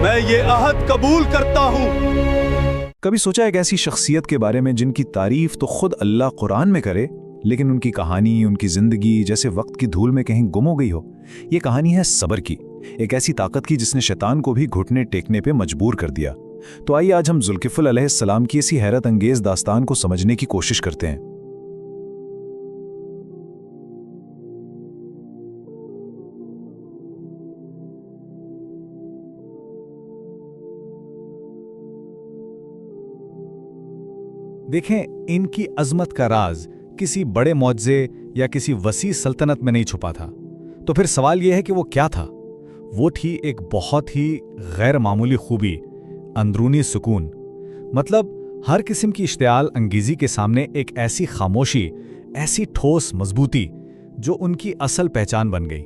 मैं ये अहद कबूल करता हूँ। कभी सोचा एक ऐसी शख्सियत के बारे में जिनकी तारीफ तो खुद अल्लाह कुरान में करे, लेकिन उनकी कहानी, उनकी जिंदगी जैसे वक्त की धूल में कहीं गुम हो गई हो। ये कहानी है सब्र की, एक ऐसी ताकत की जिसने शैतान को भी घुटने टेकने पे मजबूर कर दिया। तो आइए आज हम जुल्किफल अलैहिस्सलाम की इसी हैरत अंगेज दास्तान को समझने की कोशिश करते हैं। देखें, इनकी अजमत का राज किसी बड़े मौजज़े या किसी वसी सल्तनत में नहीं छुपा था। तो फिर सवाल यह है कि वो क्या था? वो थी एक बहुत ही गैर मामूली खूबी, अंदरूनी सुकून। मतलब हर किस्म की इश्तियाल अंगेजी के सामने एक ऐसी खामोशी, ऐसी ठोस मजबूती जो उनकी असल पहचान बन गई।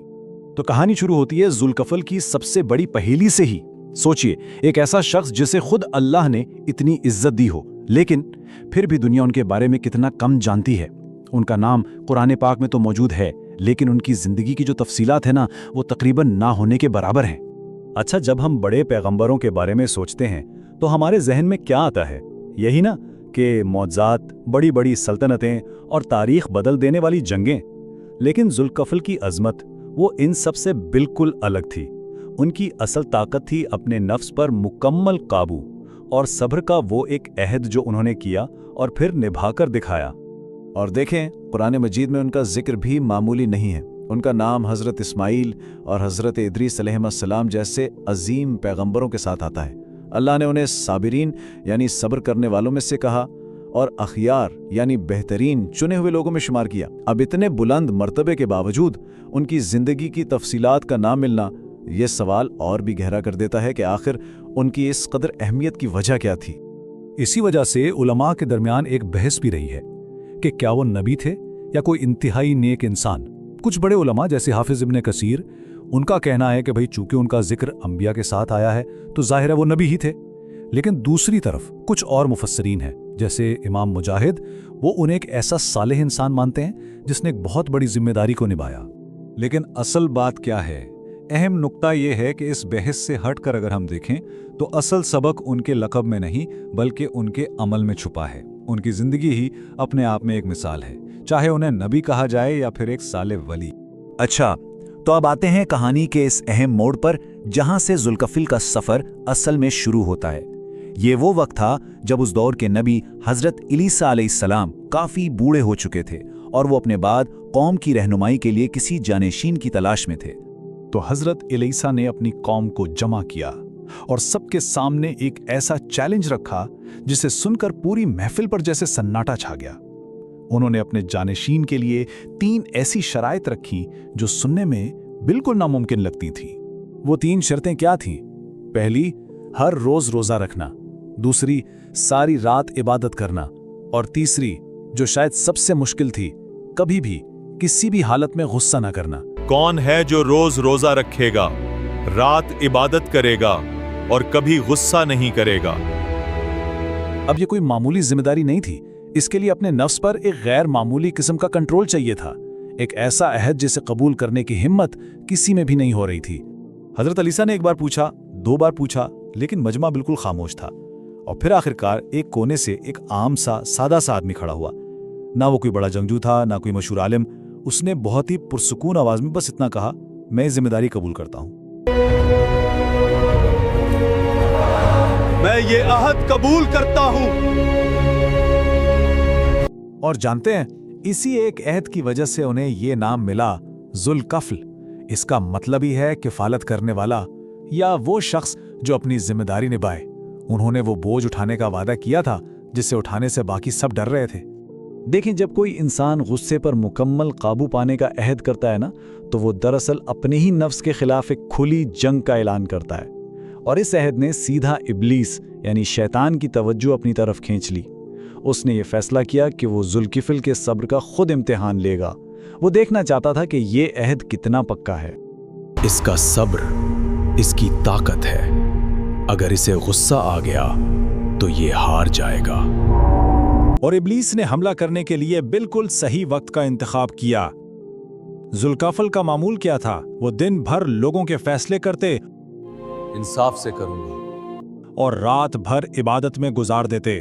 तो कहानी शुरू होती है जुल्कफल की सबसे बड़ी पहेली से ही। सोचिए, एक ऐसा शख्स जिसे खुद अल्लाह ने इतनी इज्जत दी हो, लेकिन फिर भी दुनिया उनके बारे में कितना कम जानती है। उनका नाम कुरान पाक में तो मौजूद है, लेकिन उनकी जिंदगी की जो तफसीलात है ना, वो तकरीबन ना होने के बराबर हैं। अच्छा, जब हम बड़े पैगंबरों के बारे में सोचते हैं तो हमारे जहन में क्या आता है? यही ना कि मौजज़ात, बड़ी बड़ी सल्तनतें और तारीख बदल देने वाली जंगें। लेकिन जुल्कफल की अजमत वो इन सब से बिल्कुल अलग थी। उनकी असल ताकत थी अपने नफ्स पर मुकम्मल काबू और सब्र का वो एक अहद जो उन्होंने किया और फिर निभाकर दिखाया। और देखें, कुरान मजीद में उनका जिक्र भी मामूली नहीं है। उनका नाम हज़रत इस्माइल और हज़रत इदरीस अलैहिस्सलाम जैसे अजीम पैगंबरों के साथ आता है। अल्लाह ने उन्हें साबिरीन यानी सब्र करने वालों में से कहा और अखियार यानी बेहतरीन चुने हुए लोगों में शुमार किया। अब इतने बुलंद मर्तबे के बावजूद उनकी ज़िंदगी की तफसीलात का ना मिलना ये सवाल और भी गहरा कर देता है कि आखिर उनकी इस कदर अहमियत की वजह क्या थी। इसी वजह से उलमा के दरमियान एक बहस भी रही है कि क्या वो नबी थे या कोई इंतहाई नेक इंसान। कुछ बड़े उलमा जैसे हाफिज इब्न कसीर, उनका कहना है कि भाई चूंकि उनका जिक्र अंबिया के साथ आया है तो जाहिर है वो नबी ही थे। लेकिन दूसरी तरफ कुछ और मुफस्सरीन हैं जैसे इमाम मुजाहिद, वो उन्हें एक ऐसा सालेह इंसान मानते हैं जिसने एक बहुत बड़ी जिम्मेदारी को निभाया। लेकिन असल बात क्या है? अहम नुक्ता यह है कि इस बहस से हटकर अगर हम देखें तो असल सबक उनके लक़ब में नहीं बल्कि उनके अमल में छुपा है। उनकी जिंदगी ही अपने आप में एक मिसाल है, चाहे उन्हें नबी कहा जाए या फिर एक साले वली। अच्छा, तो अब आते हैं कहानी के इस अहम मोड़ पर जहां से जुल्कफल का सफर असल में शुरू होता है। ये वो वक्त था जब उस दौर के नबी हजरत इलीसा अलैहिस्सलाम काफी बूढ़े हो चुके थे और वो अपने बाद कौम की रहनुमाई के लिए किसी जानेशीन की तलाश में थे। तो हजरत इलीसा ने अपनी कौम को जमा किया और सबके सामने एक ऐसा चैलेंज रखा जिसे सुनकर पूरी महफिल पर जैसे सन्नाटा छा गया। उन्होंने अपने जानेशीन के लिए 3 ऐसी शराइत रखी जो सुनने में बिल्कुल नामुमकिन लगती थीं। वो 3 शर्तें क्या थीं? पहली, हर रोज रोजा रखना। दूसरी, सारी रात इबादत करना। और तीसरी, जो शायद सबसे मुश्किल थी, कभी भी किसी भी हालत में गुस्सा न करना। कौन है जो रोज रोजा रखेगा, रात इबादत करेगा और कभी गुस्सा नहीं करेगा? अब ये कोई मामूली जिम्मेदारी नहीं थी। इसके लिए अपने नफ्स पर एक गैर मामूली किस्म का कंट्रोल चाहिए था, एक ऐसा अहद जिसे कबूल करने की हिम्मत किसी में भी नहीं हो रही थी। हजरत इलीसा ने एक बार पूछा, 2 बार पूछा, लेकिन मजमा बिल्कुल खामोश था। और फिर आखिरकार एक कोने से एक आम सा सादा सा आदमी खड़ा हुआ। ना वो कोई बड़ा जंगजू था, ना कोई मशहूर आलिम। उसने बहुत ही पुरसुकून आवाज में बस इतना कहा, मैं जिम्मेदारी कबूल करता हूं। मैं ये अहद कबूल करता हूं। और जानते हैं, इसी एक अहद की वजह से उन्हें ये नाम मिला, जुल्कफल। इसका मतलब ही है किफालत करने वाला या वो शख्स जो अपनी जिम्मेदारी निभाए। उन्होंने वो बोझ उठाने का वादा किया था जिसे उठाने से बाकी सब डर रहे थे। देखें, जब कोई इंसान गुस्से पर मुकम्मल काबू पाने का अहद करता है ना, तो वो दरअसल अपने ही नफ्स के खिलाफ एक खुली जंग का ऐलान करता है। और इस अहद ने सीधा इब्लीस यानी शैतान की तवज्जो अपनी तरफ खींच ली। उसने ये फैसला किया कि वो जुल्किफल के सब्र का खुद इम्तिहान लेगा। वो देखना चाहता था कि ये अहद कितना पक्का है। इसका सब्र इसकी ताकत है। अगर इसे गुस्सा आ गया तो ये हार जाएगा। और इब्लीस ने हमला करने के लिए बिल्कुल सही वक्त का इंतखाब किया। जुल्कफल का मामूल क्या था? वो दिन भर लोगों के फैसले करते इंसाफ से करूंगा। और रात भर इबादत में गुजार देते।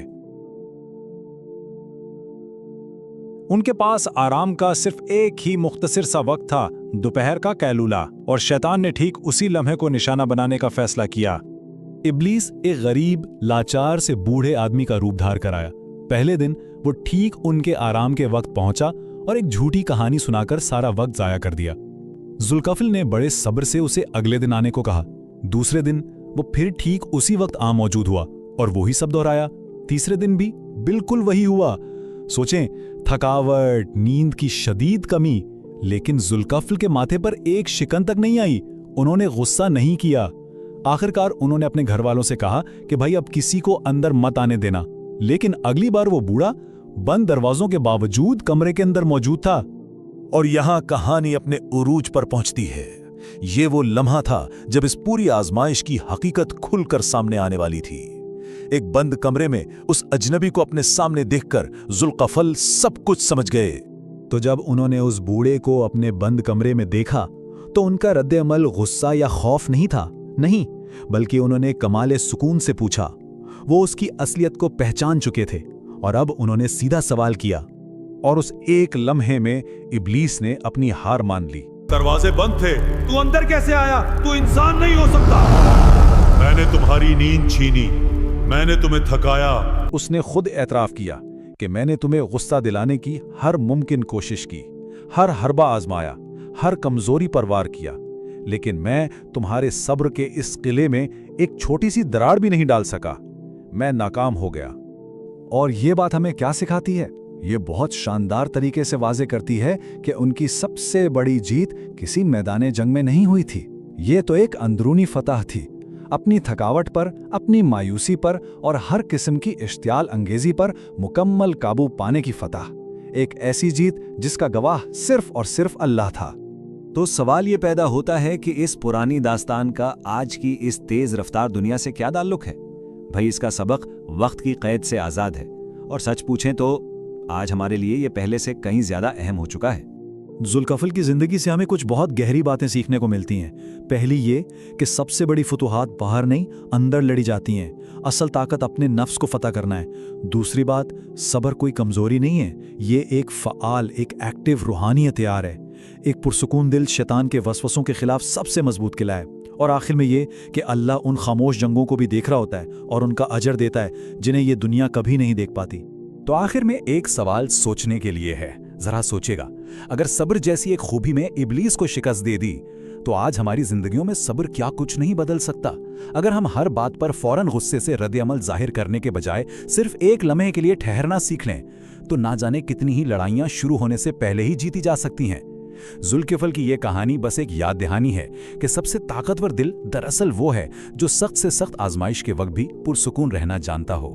उनके पास आराम का सिर्फ एक ही मुख्तसर सा वक्त था, दोपहर का कैलूला, और शैतान ने ठीक उसी लम्हे को निशाना बनाने का फैसला किया। इब्लीस एक गरीब, लाचार से बूढ़े आदमी का रूप धार कर आया। पहले दिन वो ठीक उनके आराम के वक्त पहुंचा और एक झूठी कहानी सुनाकर सारा वक्त जाया कर दिया। जुल्कफल ने बड़े सब्र से उसे अगले दिन आने को कहा। दूसरे दिन वो फिर ठीक उसी वक्त आ मौजूद हुआ और वही सब दोहराया। तीसरे दिन भी बिल्कुल वही हुआ। सोचें, थकावट, नींद की शदीद कमी, लेकिन जुल्कफल के माथे पर एक शिकन तक नहीं आई। उन्होंने गुस्सा नहीं किया। आखिरकार उन्होंने अपने घर वालों से कहा कि भाई अब किसी को अंदर मत आने देना। लेकिन अगली बार वो बूढ़ा बंद दरवाजों के बावजूद कमरे के अंदर मौजूद था। और यहां कहानी अपने उरूज पर पहुंचती है। ये वो लम्हा था जब इस पूरी आजमाइश की हकीकत खुलकर सामने आने वाली थी। एक बंद कमरे में उस अजनबी को अपने सामने देखकर जुल्कफल सब कुछ समझ गए। तो जब उन्होंने उस बूढ़े को अपने बंद कमरे में देखा तो उनका रद्द-ए-अमल गुस्सा या खौफ नहीं था, नहीं, बल्कि उन्होंने कमाले सुकून से पूछा। वो उसकी असलियत को पहचान चुके थे और अब उन्होंने सीधा सवाल किया। और उस एक लम्हे में इब्लीस ने अपनी हार मान ली। दरवाजे बंद थे, तू अंदर कैसे आया? तू इंसान नहीं हो सकता। मैंने तुम्हारी नींद छीनी, मैंने तुम्हें थकाया। उसने खुद एतराफ किया कि मैंने तुम्हें गुस्सा दिलाने की हर मुमकिन कोशिश की, हर हरबा आजमाया, हर कमजोरी पर वार किया, लेकिन मैं तुम्हारे सब्र के इस किले में एक छोटी सी दरार भी नहीं डाल सका। मैं नाकाम हो गया। और ये बात हमें क्या सिखाती है? ये बहुत शानदार तरीके से वाजे करती है कि उनकी सबसे बड़ी जीत किसी मैदान जंग में नहीं हुई थी। ये तो एक अंदरूनी फतह थी, अपनी थकावट पर, अपनी मायूसी पर और हर किस्म की इश्तियाल अंगेजी पर मुकम्मल काबू पाने की फतह। एक ऐसी जीत जिसका गवाह सिर्फ और सिर्फ अल्लाह था। तो सवाल ये पैदा होता है कि इस पुरानी दास्तान का आज की इस तेज रफ्तार दुनिया से क्या ताल्लुक है? भाई, इसका सबक वक्त की कैद से आज़ाद है। और सच पूछें तो आज हमारे लिए ये पहले से कहीं ज्यादा अहम हो चुका है। जुल्कफल की जिंदगी से हमें कुछ बहुत गहरी बातें सीखने को मिलती हैं। पहली ये कि सबसे बड़ी फतूहात बाहर नहीं, अंदर लड़ी जाती हैं। असल ताकत अपने नफ्स को फतह करना है। दूसरी बात, सब्र कोई कमजोरी नहीं है, ये एक फ़आल, एक एक्टिव रूहानी हथियार है। एक पुरसुकून दिल शैतान के वसवसों के खिलाफ सबसे मजबूत किला है। और आखिर में ये कि अल्लाह उन खामोश जंगों को भी देख रहा होता है और उनका अजर देता है जिन्हें ये दुनिया कभी नहीं देख पाती। तो आखिर में एक सवाल सोचने के लिए है। जरा सोचेगा, अगर सब्र जैसी एक खूबी में इब्लीस को शिकस्त दे दी तो आज हमारी जिंदगियों में सब्र क्या कुछ नहीं बदल सकता? अगर हम हर बात पर फौरन गुस्से से रद्द-ए-अमल जाहिर करने के बजाय सिर्फ एक लम्हे के लिए ठहरना सीख लें तो ना जाने कितनी ही लड़ाइयां शुरू होने से पहले ही जीती जा सकती हैं। जुल्कफल की यह कहानी बस एक याद दहानी है कि सबसे ताकतवर दिल दरअसल वो है जो सख्त से सख्त आजमाइश के वक्त भी पुरसुकून रहना जानता हो।